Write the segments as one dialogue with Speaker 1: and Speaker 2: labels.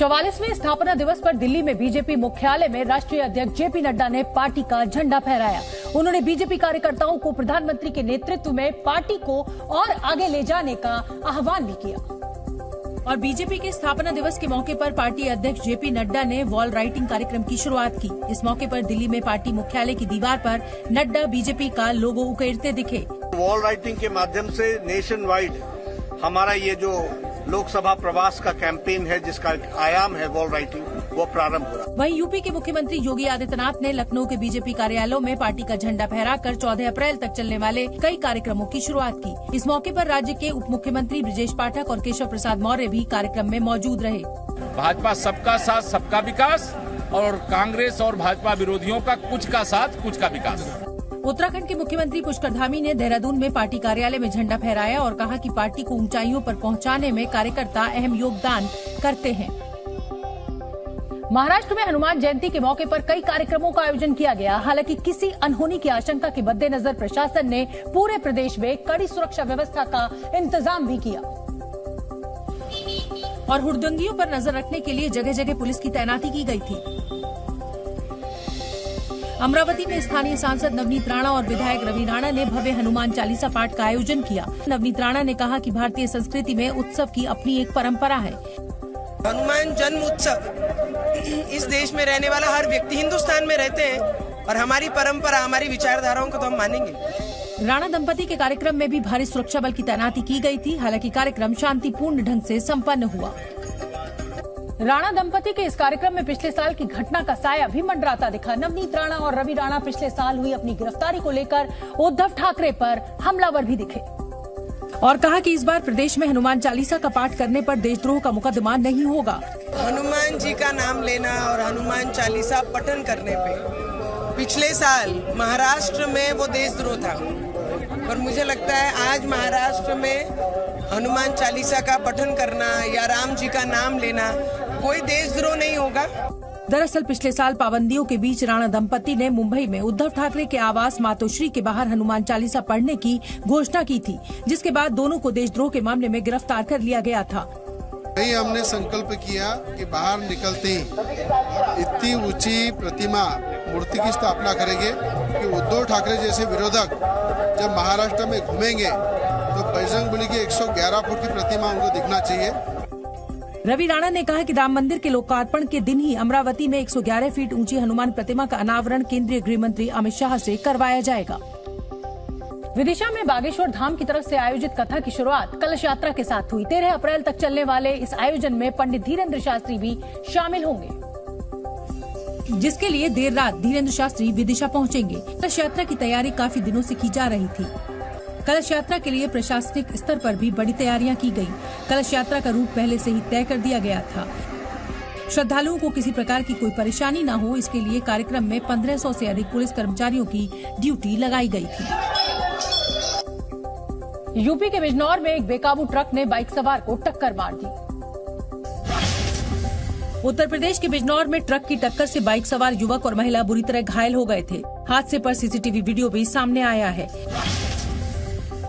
Speaker 1: 44वें स्थापना दिवस पर दिल्ली में बीजेपी मुख्यालय में राष्ट्रीय अध्यक्ष जेपी नड्डा ने पार्टी का झंडा फहराया। उन्होंने बीजेपी कार्यकर्ताओं को प्रधानमंत्री के नेतृत्व में पार्टी को और आगे ले जाने का आह्वान भी किया। और बीजेपी के स्थापना दिवस के मौके पर पार्टी अध्यक्ष जेपी नड्डा ने वॉल राइटिंग कार्यक्रम की शुरुआत की। इस मौके पर दिल्ली में पार्टी मुख्यालय की दीवार पर नड्डा बीजेपी का लोगो उकेरते दिखे।
Speaker 2: वॉल राइटिंग के माध्यम से नेशन वाइड हमारा ये जो लोकसभा प्रवास का कैंपेन है, जिसका आयाम है वॉल राइटिंग, वो प्रारंभ हो रहा।
Speaker 1: वहीं यूपी के मुख्यमंत्री योगी आदित्यनाथ ने लखनऊ के बीजेपी कार्यालयों में पार्टी का झंडा फहराकर 14 अप्रैल तक चलने वाले कई कार्यक्रमों की शुरुआत की। इस मौके पर राज्य के उप मुख्यमंत्री ब्रजेश पाठक और केशव प्रसाद मौर्य भी कार्यक्रम में मौजूद रहे।
Speaker 3: भाजपा सबका साथ सबका विकास और कांग्रेस और भाजपा विरोधियों का कुछ का साथ कुछ का विकास।
Speaker 1: उत्तराखंड के मुख्यमंत्री पुष्कर धामी ने देहरादून में पार्टी कार्यालय में झंडा फहराया और कहा कि पार्टी को ऊंचाइयों पर पहुंचाने में कार्यकर्ता अहम योगदान करते हैं। महाराष्ट्र में हनुमान जयंती के मौके पर कई कार्यक्रमों का आयोजन किया गया। हालांकि किसी अनहोनी की आशंका के मद्देनजर प्रशासन ने पूरे प्रदेश में कड़ी सुरक्षा व्यवस्था का इंतजाम भी किया और हुड़दंगियों पर नजर रखने के लिए जगह जगह पुलिस की तैनाती की गई थी। अमरावती में स्थानीय सांसद नवनीत राणा और विधायक रवि राणा ने भव्य हनुमान चालीसा पाठ का आयोजन किया। नवनीत राणा ने कहा कि भारतीय संस्कृति में उत्सव की अपनी एक परंपरा है।
Speaker 4: हनुमान जन्म उत्सव इस देश में रहने वाला हर व्यक्ति हिंदुस्तान में रहते हैं और हमारी परंपरा, हमारी विचारधाराओं को तो हम मानेंगे।
Speaker 1: राणा दंपति के कार्यक्रम में भी भारी सुरक्षा बल की तैनाती की गई थी। हालांकि कार्यक्रम शांतिपूर्ण ढंग से संपन्न हुआ। राणा दंपति के इस कार्यक्रम में पिछले साल की घटना का साया भी मंडराता दिखा। नवनीत राणा और रवि राणा पिछले साल हुई अपनी गिरफ्तारी को लेकर उद्धव ठाकरे पर हमलावर भी दिखे और कहा कि इस बार प्रदेश में हनुमान चालीसा का पाठ करने पर देशद्रोह का मुकदमा नहीं होगा।
Speaker 4: हनुमान जी का नाम लेना और हनुमान चालीसा पठन करने पे पिछले साल महाराष्ट्र में वो देशद्रोह था, पर मुझे लगता है आज महाराष्ट्र में हनुमान चालीसा का पठन करना या राम जी का नाम लेना कोई देशद्रोह नहीं होगा।
Speaker 1: दरअसल पिछले साल पाबंदियों के बीच राणा दंपति ने मुंबई में उद्धव ठाकरे के आवास मातोश्री के बाहर हनुमान चालीसा पढ़ने की घोषणा की थी, जिसके बाद दोनों को देशद्रोह के मामले में गिरफ्तार कर लिया गया था।
Speaker 5: नहीं, हमने संकल्प किया कि बाहर निकलते ही इतनी ऊंची प्रतिमा मूर्ति की स्थापना करेंगे कि उद्धव ठाकरे जैसे विरोधक जब महाराष्ट्र में घूमेंगे तो बजरंगबली की 111 फुट की प्रतिमा उनको दिखना चाहिए।
Speaker 1: रवि राणा ने कहा कि राम मंदिर के लोकार्पण के दिन ही अमरावती में 111 फीट ऊंची हनुमान प्रतिमा का अनावरण केंद्रीय गृह मंत्री अमित शाह से करवाया जाएगा। विदिशा में बागेश्वर धाम की तरफ से आयोजित कथा की शुरुआत कलश यात्रा के साथ हुई। 13 अप्रैल तक चलने वाले इस आयोजन में पंडित धीरेन्द्र शास्त्री भी शामिल होंगे, जिसके लिए देर रात धीरेन्द्र शास्त्री विदिशा पहुंचेंगे। कलश यात्रा की तैयारी काफी दिनों से की जा रही थी। कलश यात्रा के लिए प्रशासनिक स्तर पर भी बड़ी तैयारियां की गई। कलश यात्रा का रूट पहले से ही तय कर दिया गया था। श्रद्धालुओं को किसी प्रकार की कोई परेशानी न हो, इसके लिए कार्यक्रम में 1500 से अधिक पुलिस कर्मचारियों की ड्यूटी लगाई गई थी। यूपी के बिजनौर में एक बेकाबू ट्रक ने बाइक सवार को टक्कर मार दी। उत्तर प्रदेश के बिजनौर में ट्रक की टक्कर से बाइक सवार युवक और महिला बुरी तरह घायल हो गए थे। हादसे पर सीसीटीवी वीडियो भी सामने आया है।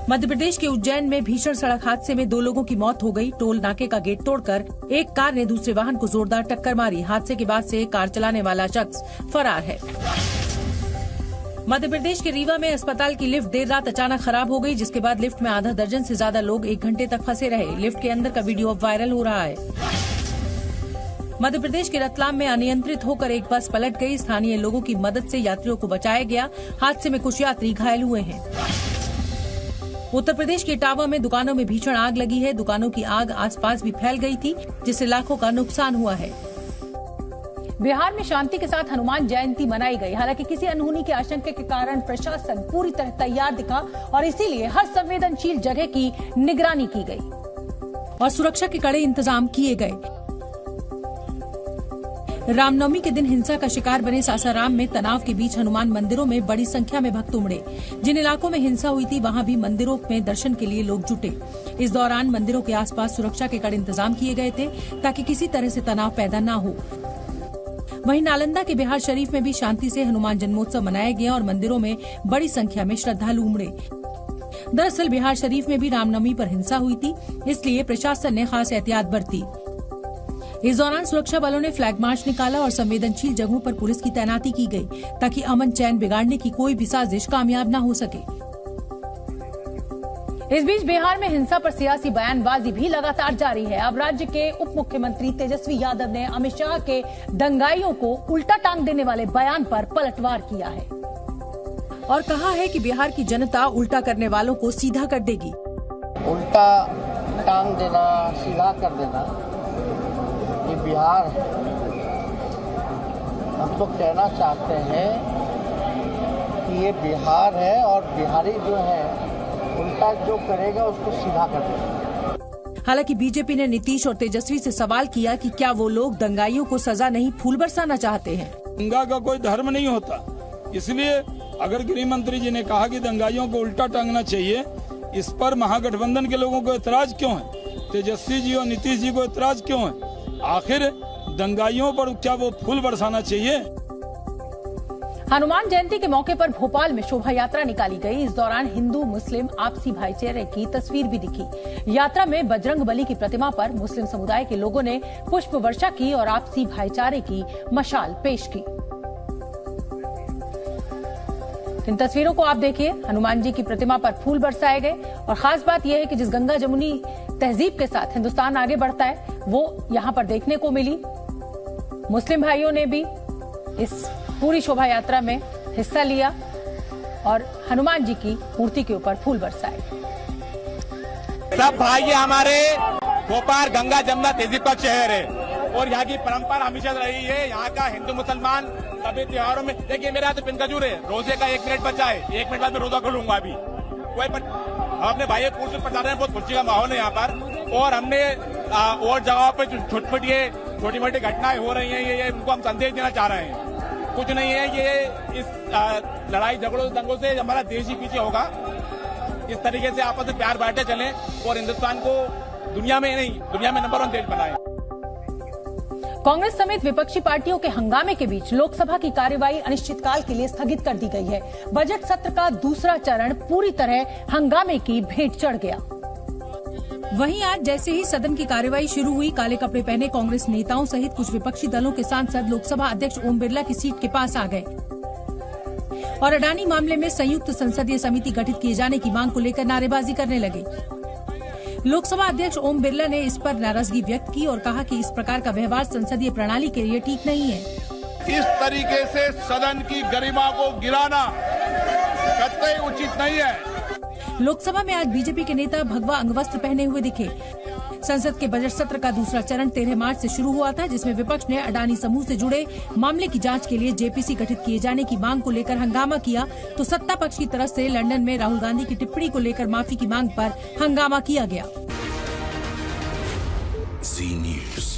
Speaker 1: मध्य प्रदेश के उज्जैन में भीषण सड़क हादसे में 2 लोगों की मौत हो गई। टोल नाके का गेट तोड़कर एक कार ने दूसरे वाहन को जोरदार टक्कर मारी। हादसे के बाद से कार चलाने वाला शख्स फरार है। मध्य प्रदेश के रीवा में अस्पताल की लिफ्ट देर रात अचानक खराब हो गई, जिसके बाद लिफ्ट में आधा दर्जन से ज्यादा लोग 1 घंटे तक फंसे रहे। लिफ्ट के अंदर का वीडियो अब वायरल हो रहा है। मध्य प्रदेश के रतलाम में अनियंत्रित होकर एक बस पलट गई। स्थानीय लोगों की मदद से यात्रियों को बचाया गया। हादसे में कुछ यात्री घायल हुए हैं। उत्तर प्रदेश के इटावा में दुकानों में भीषण आग लगी है। दुकानों की आग आसपास भी फैल गई थी, जिससे लाखों का नुकसान हुआ है। बिहार में शांति के साथ हनुमान जयंती मनाई गई। हालांकि किसी अनहोनी की आशंका के कारण प्रशासन पूरी तरह तैयार दिखा और इसीलिए हर संवेदनशील जगह की निगरानी की गई और सुरक्षा के कड़े इंतजाम किए गए। रामनवमी के दिन हिंसा का शिकार बने सासाराम में तनाव के बीच हनुमान मंदिरों में बड़ी संख्या में भक्त उमड़े। जिन इलाकों में हिंसा हुई थी वहां भी मंदिरों में दर्शन के लिए लोग जुटे। इस दौरान मंदिरों के आसपास सुरक्षा के कड़े इंतजाम किए गए थे ताकि किसी तरह से तनाव पैदा न हो। वहीं नालंदा के बिहार शरीफ में भी शांति से हनुमान जन्मोत्सव मनाया गया और मंदिरों में बड़ी संख्या में श्रद्धालु उमड़े। दरअसल बिहार शरीफ में भी रामनवमी पर हिंसा हुई थी, इसलिए प्रशासन ने खास एहतियात बरती। इस दौरान सुरक्षा बलों ने फ्लैग मार्च निकाला और संवेदनशील जगहों पर पुलिस की तैनाती की गई ताकि अमन चैन बिगाड़ने की कोई भी साजिश कामयाब न हो सके। इस बीच बिहार में हिंसा पर सियासी बयानबाजी भी लगातार जारी है। अब राज्य के उप मुख्यमंत्री तेजस्वी यादव ने अमित शाह के दंगाइयों को उल्टा टांग देने वाले बयान पर पलटवार किया है और कहा है कि बिहार की जनता उल्टा करने वालों को सीधा कर देगी।
Speaker 6: उल्टा टांग देना, सीधा कर देना, ये बिहार है। हम तो कहना चाहते हैं कि ये बिहार है और बिहारी जो है उल्टा जो करेगा उसको सीधा कर देगा।
Speaker 1: हालांकि बीजेपी ने नीतीश और तेजस्वी से सवाल किया कि क्या वो लोग दंगाइयों को सजा नहीं फूल बरसाना चाहते हैं।
Speaker 7: दंगा का कोई धर्म नहीं होता, इसलिए अगर गृह मंत्री जी ने कहा कि दंगाइयों को उल्टा टांगना चाहिए, इस पर महागठबंधन के लोगों को एतराज क्यों है? तेजस्वी जी और नीतीश जी को एतराज क्यों है? आखिर दंगाइयों पर क्या वो फूल बरसाना चाहिए?
Speaker 1: हनुमान जयंती के मौके पर भोपाल में शोभा यात्रा निकाली गई। इस दौरान हिंदू मुस्लिम आपसी भाईचारे की तस्वीर भी दिखी। यात्रा में बजरंग बली की प्रतिमा पर मुस्लिम समुदाय के लोगों ने पुष्प वर्षा की और आपसी भाईचारे की मशाल पेश की। इन तस्वीरों को आप देखिए। हनुमान जी की प्रतिमा पर फूल बरसाए गए और खास बात यह है कि जिस गंगा जमुनी तहजीब के साथ हिंदुस्तान आगे बढ़ता है वो यहाँ पर देखने को मिली। मुस्लिम भाइयों ने भी इस पूरी शोभा यात्रा में हिस्सा लिया और हनुमान जी की मूर्ति के ऊपर फूल बरसाए।
Speaker 3: सब भाई हमारे भोपाल गंगा जमुना तहजीब का शहर है और यहाँ की परंपरा हमेशा रही है। यहाँ का हिंदू मुसलमान सभी त्योहारों में, देखिए मेरे यहाँ तो पिनकजूर है, रोजे का 1 मिनट बचा है, 1 मिनट बाद मैं रोजा खोलूंगा। अभी कोई हम अपने भाई पुरुष में प्रचार रहे हैं, बहुत खुशी का माहौल है यहाँ पर। और हमने और जगहों पर छोटी मोटी घटनाएं हो रही हैं, ये उनको हम संदेश देना चाह रहे हैं। कुछ नहीं है, ये इस लड़ाई झगड़ों दंगों से हमारा देश ही पीछे होगा। इस तरीके से आपस में प्यार बांटे चलें और हिंदुस्तान को दुनिया में नहीं, दुनिया में नंबर 1 देश बनाएं।
Speaker 1: कांग्रेस समेत विपक्षी पार्टियों के हंगामे के बीच लोकसभा की कार्यवाही अनिश्चितकाल के लिए स्थगित कर दी गई है। बजट सत्र का दूसरा चरण पूरी तरह हंगामे की भेंट चढ़ गया। वहीं आज जैसे ही सदन की कार्यवाही शुरू हुई, काले कपड़े पहने कांग्रेस नेताओं सहित कुछ विपक्षी दलों के सांसद लोकसभा अध्यक्ष ओम बिरला की सीट के पास आ गए और अडानी मामले में संयुक्त संसदीय समिति गठित किए जाने की मांग को लेकर नारेबाजी करने लगे। लोकसभा अध्यक्ष ओम बिरला ने इस पर नाराजगी व्यक्त की और कहा कि इस प्रकार का व्यवहार संसदीय प्रणाली के लिए ठीक नहीं है।
Speaker 3: इस तरीके से सदन की गरिमा को गिराना कतई उचित नहीं है।
Speaker 1: लोकसभा में आज बीजेपी के नेता भगवा अंगवस्त्र पहने हुए दिखे। संसद के बजट सत्र का दूसरा चरण 13 मार्च से शुरू हुआ था, जिसमें विपक्ष ने अडानी समूह से जुड़े मामले की जांच के लिए जेपीसी गठित किए जाने की मांग को लेकर हंगामा किया, तो सत्ता पक्ष की तरफ से लंदन में राहुल गांधी की टिप्पणी को लेकर माफी की मांग पर हंगामा किया गया।
Speaker 8: Zee News।